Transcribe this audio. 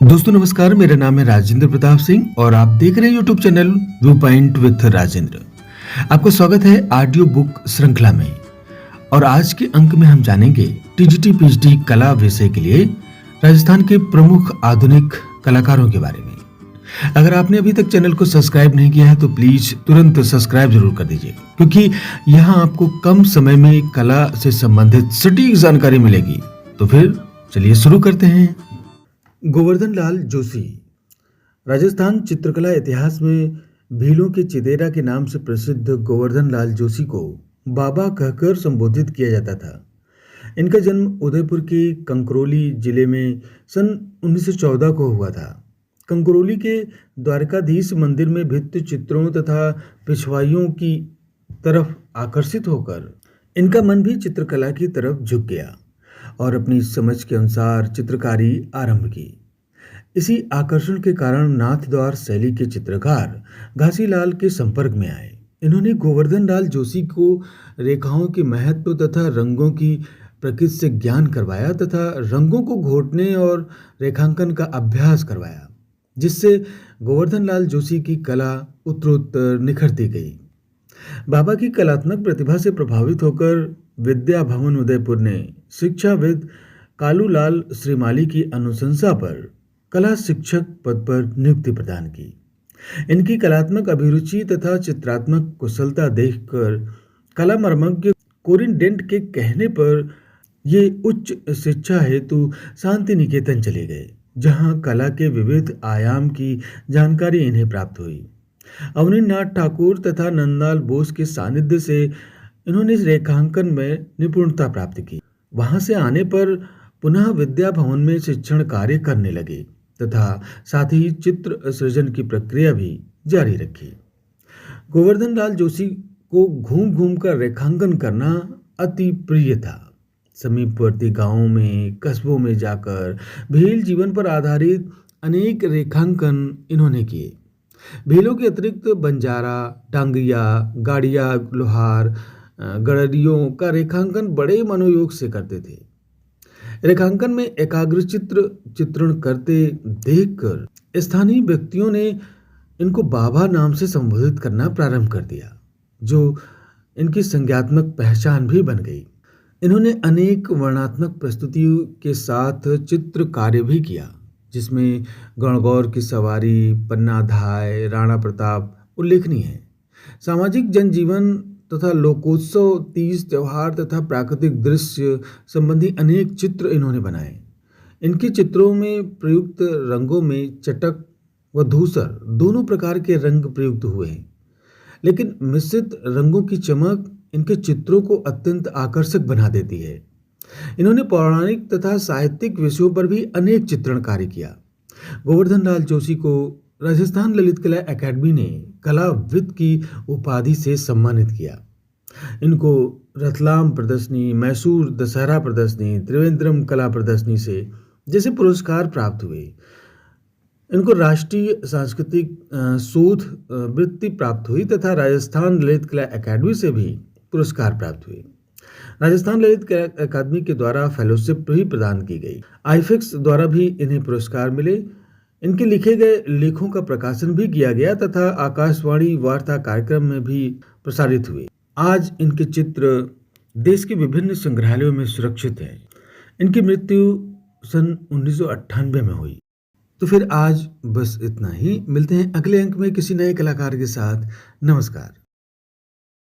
दोस्तों नमस्कार, मेरा नाम है राजेंद्र प्रताप सिंह और आप देख रहे हैं YouTube channel view point with Rajendra. आपका स्वागत है ऑडियो बुक श्रृंखला में। और आज के अंक में हम जानेंगे टीजीटी पीएचडी कला विषय के लिए राजस्थान के प्रमुख आधुनिक कलाकारों के बारे में। अगर आपने अभी तक चैनल को सब्सक्राइब नहीं किया है तो प्लीज तुरंत सब्सक्राइब जरूर कर दीजिए, क्योंकि यहाँ आपको कम समय में कला से संबंधित सटीक जानकारी मिलेगी। तो फिर चलिए शुरू करते हैं। गोवर्धन लाल जोशी। राजस्थान चित्रकला इतिहास में भीलों के चिदेरा के नाम से प्रसिद्ध गोवर्धन लाल जोशी को बाबा कहकर संबोधित किया जाता था। इनका जन्म उदयपुर के कंकरोली जिले में सन 1914 को हुआ था। कंकरोली के द्वारकाधीश मंदिर में भित्ति चित्रों तथा पिछवाइयों की तरफ आकर्षित होकर इनका मन भी चित्रकला की तरफ झुक गया और अपनी समझ के अनुसार चित्रकारी आरंभ की। इसी आकर्षण के कारण नाथद्वार शैली के चित्रकार घासीलाल के संपर्क में आए। इन्होंने गोवर्धन लाल जोशी को रेखाओं के महत्व तथा रंगों की प्रकृति से ज्ञान करवाया तथा रंगों को घोटने और रेखांकन का अभ्यास करवाया, जिससे गोवर्धन लाल जोशी की कला उत्तरोत्तर निखरती गई। बाबा की कलात्मक प्रतिभा से प्रभावित होकर विद्या भवन उदयपुर ने शिक्षाविद कालूलाल श्रीमाली की अनुशंसा पर कला शिक्षक पद पर नियुक्ति प्रदान की। इनकी कलात्मक अभिरुचि तथा चित्रात्मक कुशलता देखकर कला मर्मज्ञ कोरिन डेंट के कहने पर ये उच्च शिक्षा हेतु शांति निकेतन चले गए, जहां कला के विविध आयाम की जानकारी इन्हें प्राप्त हुई। अवनीनाथ ठाकुर तथा नंदलाल बोस के सानिध्य से इन्होंने रेखांकन में निपुणता प्राप्त की। वहां से आने पर पुनः विद्या भवन में शिक्षण कार्य करने लगे तथा साथ ही चित्र सृजन की प्रक्रिया भी जारी रखी। गोवर्धन लाल जोशी को घूम घूम कर रेखांकन करना अति प्रिय था। समीपवर्ती गांवों में, कस्बों में जाकर भील जीवन पर आधारित अनेक रेखांकन इन्होंने किए। भीलों के अतिरिक्त बंजारा, डांगिया, गाड़िया, लोहार, गड़रियों का रेखांकन बड़े मनोयोग से करते थे। रेखांकन में एकाग्रचित्र चित्रण करते देखकर स्थानीय व्यक्तियों ने इनको बाबा नाम से संबोधित करना प्रारंभ कर दिया, जो इनकी संज्ञात्मक पहचान भी बन गई। इन्होंने अनेक वर्णात्मक प्रस्तुतियों के साथ चित्र कार्य भी किया, जिसमें गणगौर की सवारी, पन्नाधाय, राणा प्रताप उल्लेखनीय है। सामाजिक जनजीवन तथा लोकोत्सव, तीज त्योहार तथा प्राकृतिक दृश्य संबंधी अनेक चित्र इन्होंने बनाए। इनके चित्रों में प्रयुक्त रंगों में चटक व धूसर दोनों प्रकार के रंग प्रयुक्त हुए हैं, लेकिन मिश्रित रंगों की चमक इनके चित्रों को अत्यंत आकर्षक बना देती है। इन्होंने पौराणिक तथा साहित्यिक विषयों पर भी अनेक चित्रण कार्य किया। गोवर्धन लाल जोशी को राजस्थान ललित कला अकादमी ने कलाविद की उपाधि से सम्मानित किया। इनको रतलाम प्रदर्शनी, मैसूर दशहरा प्रदर्शनी, त्रिवेंद्रम कला प्रदर्शनी से जैसे पुरस्कार प्राप्त हुए। इनको राष्ट्रीय सांस्कृतिक शोध वृत्ति प्राप्त हुई तथा राजस्थान ललित कला अकादमी से भी पुरस्कार प्राप्त हुए। राजस्थान ललित कला अकादमी के द्वारा फेलोशिप भी प्रदान की गई। आईफेक्स द्वारा भी इन्हें पुरस्कार मिले। इनके लिखे गए लेखों का प्रकाशन भी किया गया तथा आकाशवाणी वार्ता कार्यक्रम में भी प्रसारित हुए। आज इनके चित्र देश के विभिन्न संग्रहालयों में सुरक्षित हैं। इनकी मृत्यु सन 1998 में हुई। तो फिर आज बस इतना ही। मिलते हैं अगले अंक में किसी नए कलाकार के साथ। नमस्कार।